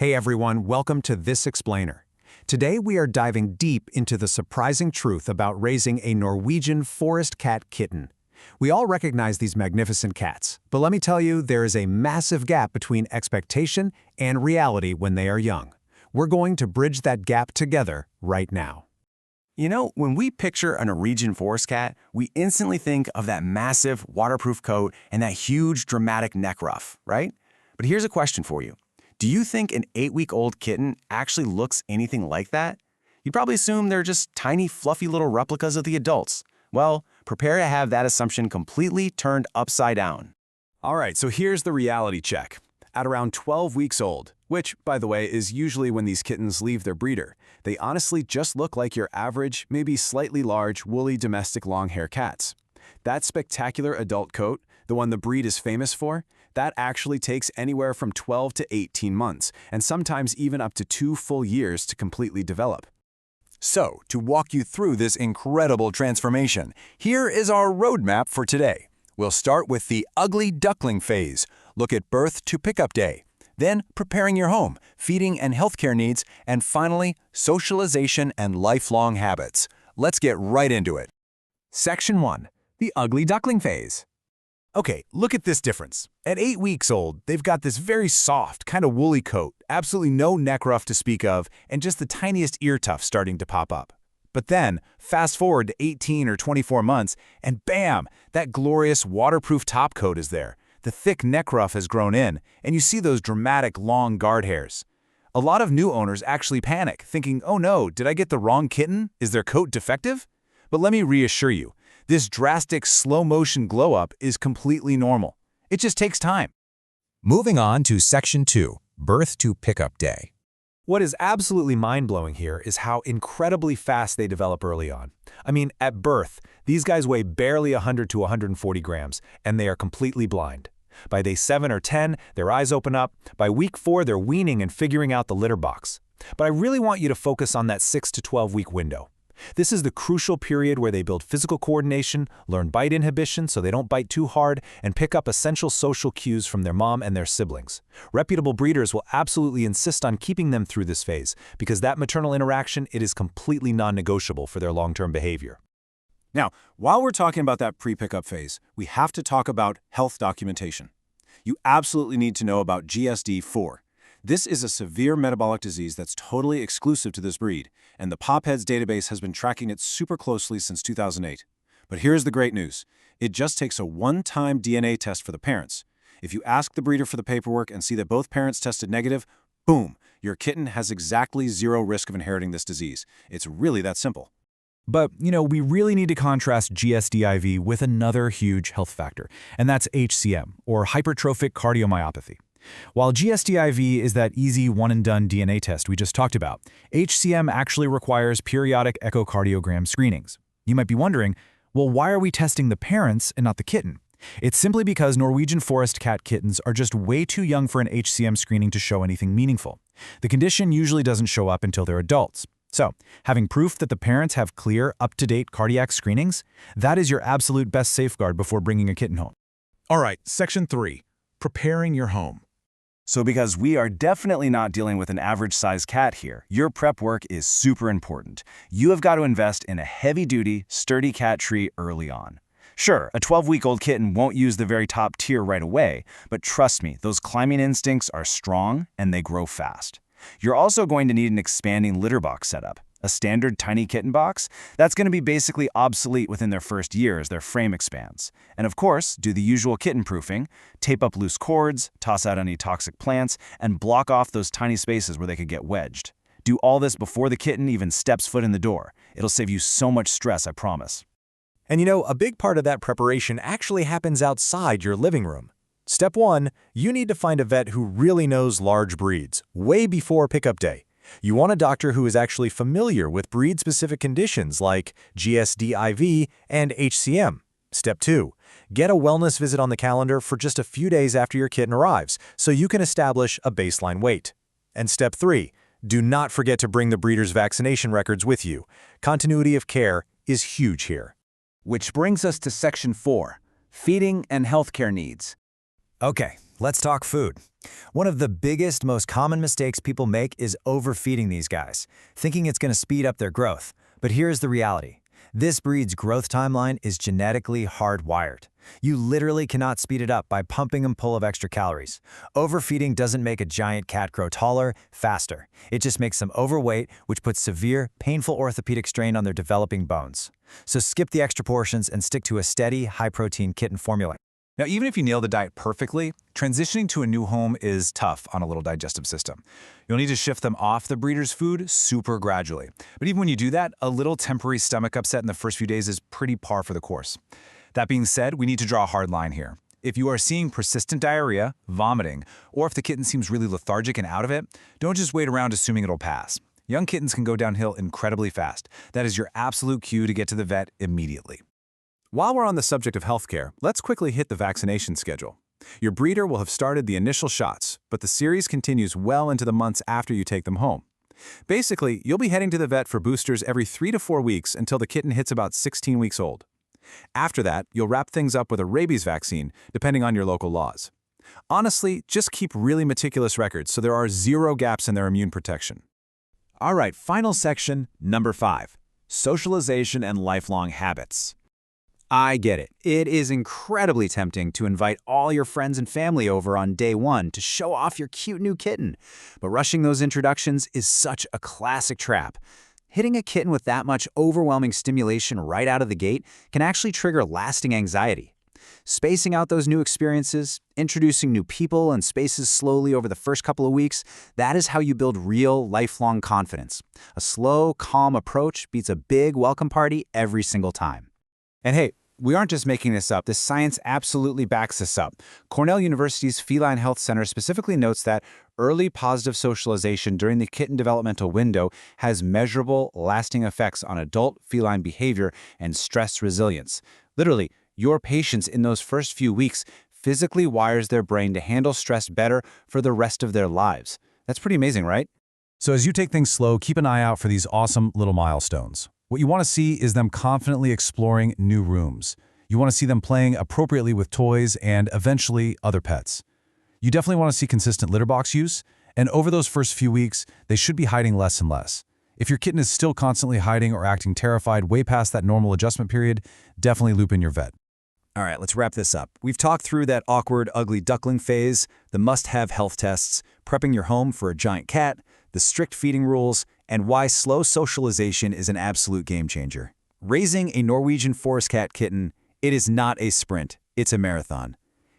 Hey everyone, welcome to This Explainer. Today we are diving deep into the surprising truth about raising a Norwegian forest cat kitten. We all recognize these magnificent cats, but let me tell you, there is a massive gap between expectation and reality when they are young. We're going to bridge that gap together right now. You know, when we picture a Norwegian forest cat, we instantly think of that massive, waterproof coat and that huge, dramatic neck ruff, right? But here's a question for you. Do you think an 8-week-old kitten actually looks anything like that? You'd probably assume they're just tiny, fluffy little replicas of the adults. Well, prepare to have that assumption completely turned upside down. All right, so here's the reality check. At around 12 weeks old, which, by the way, is usually when these kittens leave their breeder, they honestly just look like your average, maybe slightly large, woolly domestic long-hair cats. That spectacular adult coat, the one the breed is famous for, that actually takes anywhere from 12 to 18 months, and sometimes even up to 2 full years to completely develop. So, to walk you through this incredible transformation, here is our roadmap for today. We'll start with the ugly duckling phase, look at birth to pickup day, then preparing your home, feeding and healthcare needs, and finally, socialization and lifelong habits. Let's get right into it. Section 1. The ugly duckling phase. Okay, look at this difference. At 8 weeks old, they've got this very soft, kind of woolly coat, absolutely no neck ruff to speak of, and just the tiniest ear tuft starting to pop up. But then, fast forward to 18 or 24 months, and bam, that glorious waterproof top coat is there. The thick neck ruff has grown in, and you see those dramatic long guard hairs. A lot of new owners actually panic, thinking, oh no, did I get the wrong kitten? Is their coat defective? But let me reassure you, this drastic slow-motion glow-up is completely normal. It just takes time. Moving on to Section 2, birth to pickup day. What is absolutely mind-blowing here is how incredibly fast they develop early on. I mean, at birth, these guys weigh barely 100 to 140 grams, and they are completely blind. By day 7 or 10, their eyes open up. By week 4, they're weaning and figuring out the litter box. But I really want you to focus on that 6 to 12-week window. This is the crucial period where they build physical coordination, learn bite inhibition so they don't bite too hard, and pick up essential social cues from their mom and their siblings. Reputable breeders will absolutely insist on keeping them through this phase because that maternal interaction, it is completely non-negotiable for their long-term behavior. Now, while we're talking about that pre-pickup phase, we have to talk about health documentation. You absolutely need to know about GSD4. This is a severe metabolic disease that's totally exclusive to this breed, and the PopHeads database has been tracking it super closely since 2008. But here's the great news. It just takes a one-time DNA test for the parents. If you ask the breeder for the paperwork and see that both parents tested negative, boom, your kitten has exactly zero risk of inheriting this disease. It's really that simple. But, we really need to contrast GSD-IV with another huge health factor, and that's HCM, or hypertrophic cardiomyopathy. While GSD-IV is that easy one-and-done DNA test we just talked about, HCM actually requires periodic echocardiogram screenings. You might be wondering, well, why are we testing the parents and not the kitten? It's simply because Norwegian forest cat kittens are just way too young for an HCM screening to show anything meaningful. The condition usually doesn't show up until they're adults. So, having proof that the parents have clear, up-to-date cardiac screenings, that is your absolute best safeguard before bringing a kitten home. All right, Section 3, preparing your home. So because we are definitely not dealing with an average-sized cat here, your prep work is super important. You have got to invest in a heavy-duty, sturdy cat tree early on. Sure, a 12-week-old kitten won't use the very top tier right away, but trust me, those climbing instincts are strong and they grow fast. You're also going to need an expanding litter box setup. A standard tiny kitten box, that's going to be basically obsolete within their first year as their frame expands. And of course, do the usual kitten proofing, tape up loose cords, toss out any toxic plants, and block off those tiny spaces where they could get wedged. Do all this before the kitten even steps foot in the door. It'll save you so much stress, I promise. And a big part of that preparation actually happens outside your living room. Step 1, you need to find a vet who really knows large breeds, way before pickup day. You want a doctor who is actually familiar with breed-specific conditions like GSD-IV and HCM. Step 2, get a wellness visit on the calendar for just a few days after your kitten arrives so you can establish a baseline weight. And Step 3, do not forget to bring the breeder's vaccination records with you. Continuity of care is huge here. Which brings us to Section 4, feeding and healthcare needs. Okay, let's talk food. One of the biggest, most common mistakes people make is overfeeding these guys, thinking it's going to speed up their growth. But here's the reality. This breed's growth timeline is genetically hardwired. You literally cannot speed it up by pumping them full of extra calories. Overfeeding doesn't make a giant cat grow taller, faster. It just makes them overweight, which puts severe, painful orthopedic strain on their developing bones. So skip the extra portions and stick to a steady, high-protein kitten formula. Now, even if you nail the diet perfectly, transitioning to a new home is tough on a little digestive system. You'll need to shift them off the breeder's food super gradually. But even when you do that, a little temporary stomach upset in the first few days is pretty par for the course. That being said, we need to draw a hard line here. If you are seeing persistent diarrhea, vomiting, or if the kitten seems really lethargic and out of it, don't just wait around assuming it'll pass. Young kittens can go downhill incredibly fast. That is your absolute cue to get to the vet immediately. While we're on the subject of healthcare, let's quickly hit the vaccination schedule. Your breeder will have started the initial shots, but the series continues well into the months after you take them home. Basically, you'll be heading to the vet for boosters every 3 to 4 weeks until the kitten hits about 16 weeks old. After that, you'll wrap things up with a rabies vaccine, depending on your local laws. Honestly, just keep really meticulous records so there are zero gaps in their immune protection. All right, final section, number 5, socialization and lifelong habits. I get it. It is incredibly tempting to invite all your friends and family over on day 1 to show off your cute new kitten. But rushing those introductions is such a classic trap. Hitting a kitten with that much overwhelming stimulation right out of the gate can actually trigger lasting anxiety. Spacing out those new experiences, introducing new people and spaces slowly over the first couple of weeks, that is how you build real, lifelong confidence. A slow, calm approach beats a big welcome party every single time. And hey, we aren't just making this up. The science absolutely backs this up. Cornell University's Feline Health Center specifically notes that early positive socialization during the kitten developmental window has measurable, lasting effects on adult feline behavior and stress resilience. Literally, your patience in those first few weeks physically wires their brain to handle stress better for the rest of their lives. That's pretty amazing, right? So as you take things slow, keep an eye out for these awesome little milestones. What you want to see is them confidently exploring new rooms. You want to see them playing appropriately with toys and, eventually, other pets. You definitely want to see consistent litter box use, and over those first few weeks, they should be hiding less and less. If your kitten is still constantly hiding or acting terrified way past that normal adjustment period, definitely loop in your vet. All right, let's wrap this up. We've talked through that awkward, ugly duckling phase, the must-have health tests, prepping your home for a giant cat, the strict feeding rules, and why slow socialization is an absolute game changer. Raising a Norwegian Forest Cat kitten, it is not a sprint, it's a marathon.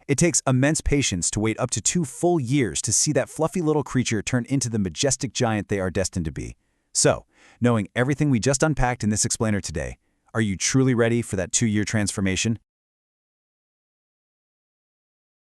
It takes immense patience to wait up to 2 full years to see that fluffy little creature turn into the majestic giant they are destined to be. So, knowing everything we just unpacked in this explainer today, are you truly ready for that 2-year transformation?